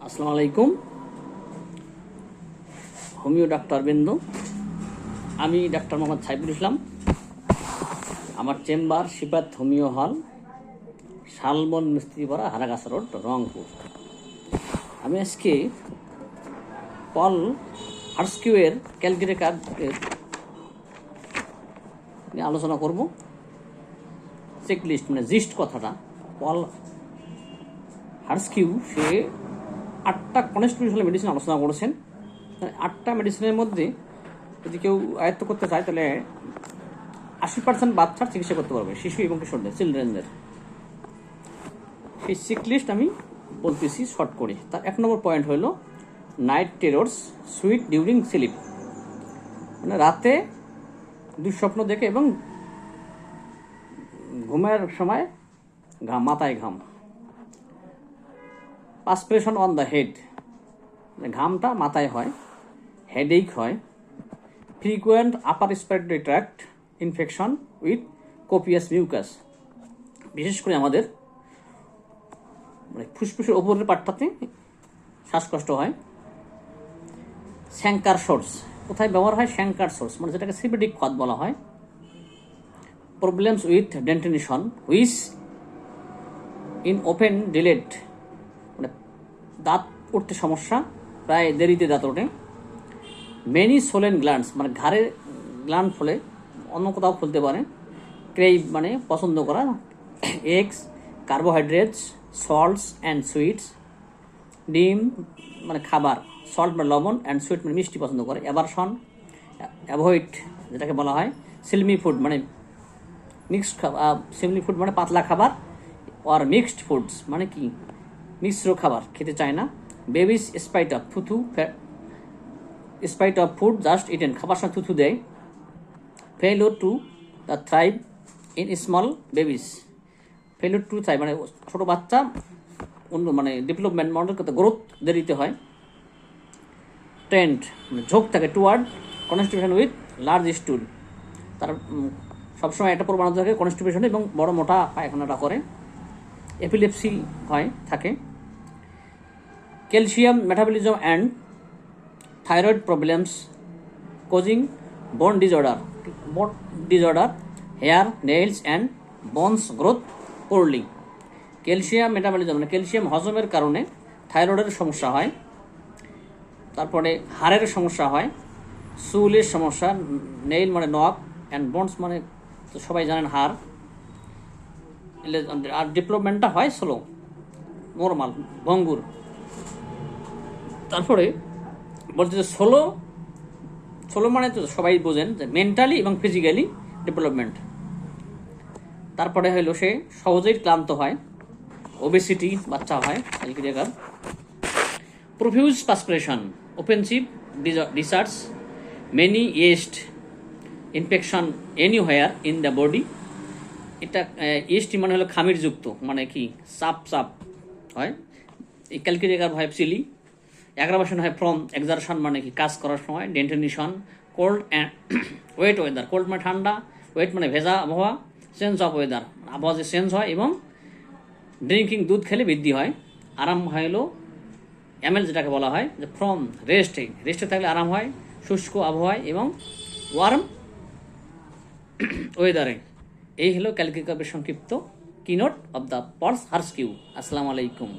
আসসালামু আলাইকুম হোমিও ডাক্তারবৃন্দ। আমি ডাক্তার মোহাম্মদ সাইফুল ইসলাম। আমার চেম্বার সিপাত হোমিও হল, শালবন মিস্ত্রিপাড়া, হারাগাছা রোড, রংপুর। আমি আজকে পল হার্স্কিউয়ের ক্যালকুলেটর কার্ডের নিয়ে আলোচনা করব। চেকলিস্ট মানে জিস্ট কথাটা, পল হার্স্কিউ সে 8টা কনস্টিটিউশনাল মেডিসিন আলোচনা করেছেন। 8টা মেডিসিনের মধ্যে যদি কেউ আয়ত্ত করতে চায় তাহলে 80% বাচ্চার চিকিৎসা করতে পারবে, শিশু এবং কিশোরদের, চিলড্রেনদের। সেই চেকলিস্ট আমি বলতেছি শর্ট করে। তার 1 নম্বর পয়েন্ট হলো night terrors sweat during sleep, মানে রাতে দুঃস্বপ্ন দেখে এবং ঘুমের সময় মাথায় ঘাম। পাসপিরেশন অন দ্য হেড, ঘামটা মাথায় হয়, হেডেক হয়। Frequent upper respiratory tract infection with copious mucus, বিশেষ করে আমাদের মানে ফুসফুসের ওপরের পাটটাতে শ্বাসকষ্ট হয়। শ্যাঙ্কার সোর্স, কোথায় ব্যবহার হয়? শ্যাঙ্কার সোর্স মানে যেটাকে সিপেটিক খত বলা হয়। প্রবলেমস উইথ ডেন্টিনেশন হুইস ইন ওপেন ডিলেট, মানে দাঁত উঠতে সমস্যা, প্রায় দেরিতে দাঁত ওঠে। মেনি সোলেন গ্ল্যান্ডস, মানে ঘাড়ের গ্ল্যান্ড ফলে অন্য কোথাও খুলতে পারে। ক্রেভ মানে পছন্দ করা, eggs, carbohydrates, salts and sweets. ডিম মানে খাবার, সল্ট মানে লবণ, অ্যান্ড সুইট মানে মিষ্টি পছন্দ করে। অ্যাভারশন অ্যাভয়েড, যেটাকে বলা হয় সিলমি ফুড, মানে মিক্সড খাবার। সিলমি ফুড মানে পাতলা খাবার, আর মিক্সড ফুডস মানে কি মিশ্র খাবার খেতে চায় না। বেবিস স্পাইট অফ থুথু, spit of food just eaten, খাবার সময় থুথু দেয়। Failure to the thrive in small babies, failure to thrive মানে ছোটো বাচ্চা অন্য মানে ডেভেলপমেন্ট মডেল করতে গ্রোথ দেরিতে হয়। ট্রেন্ড মানে ঝোঁক থাকে টুয়ার্ড কনস্টিপেশন উইথ লার্জ স্টুল, তার সবসময় একটা প্রবণতা থাকে কনস্টিপেশন এবং বড় মোটা পায়খানাটা করে। এপিলেপসি হয় থাকে। Calcium metabolism and thyroid problems causing bone disorder, hair, nails and bones growth poorly. Calcium metabolism মানে ক্যালসিয়াম হজমের কারণে থাইরয়েডের সমস্যা হয়। তারপরে হাড়ের সমস্যা হয়, চুলের সমস্যা, নেইল মানে নখ, অ্যান্ড বোনস মানে তো সবাই জানেন হাড়। আর ডেভেলপমেন্টটা হয় স্লো, নর্মাল, ভঙ্গুর। তারপরে বলছে যে ষোলো মানে তো সবাই বোঝেন যে মেন্টালি এবং ফিজিক্যালি ডেভেলপমেন্ট। তারপরে হলো সে সহজেই ক্লান্ত হয়, ওবেসিটি বাচ্চা হয়। Profuse perspiration, offensive desserts, many yeast infection anywhere in the body. এটা ইস্ট মানে হলো খামির যুক্ত, মানে কি চাপ হয়। এই ক্যালকুলেটর হয় চিলি। অ্যাগ্রাভেশন হয় ফ্রম এক্সারশন, মানে কি কাজ করার সময়। ডেন্টিনেশন cold and wet weather, cold মানে ঠান্ডা, ওয়েট মানে ভেজা আবহাওয়া, চেঞ্জ অফ ওয়েদার আবহাওয়া যে চেঞ্জ হয়, এবং ড্রিঙ্কিং দুধ খেলে বৃদ্ধি হয়। আরাম হলো এমএল, যেটাকে বলা হয় যে ফ্রম রেস্টে থাকলে আরাম হয়, শুষ্ক আবহাওয়ায় এবং ওয়ার্ম ওয়েদারে। এই হলো ক্যালকুলেটরের সংক্ষিপ্ত কিনোট অব দ্য পল হার্স্কিউ। আসসালামু আলাইকুম।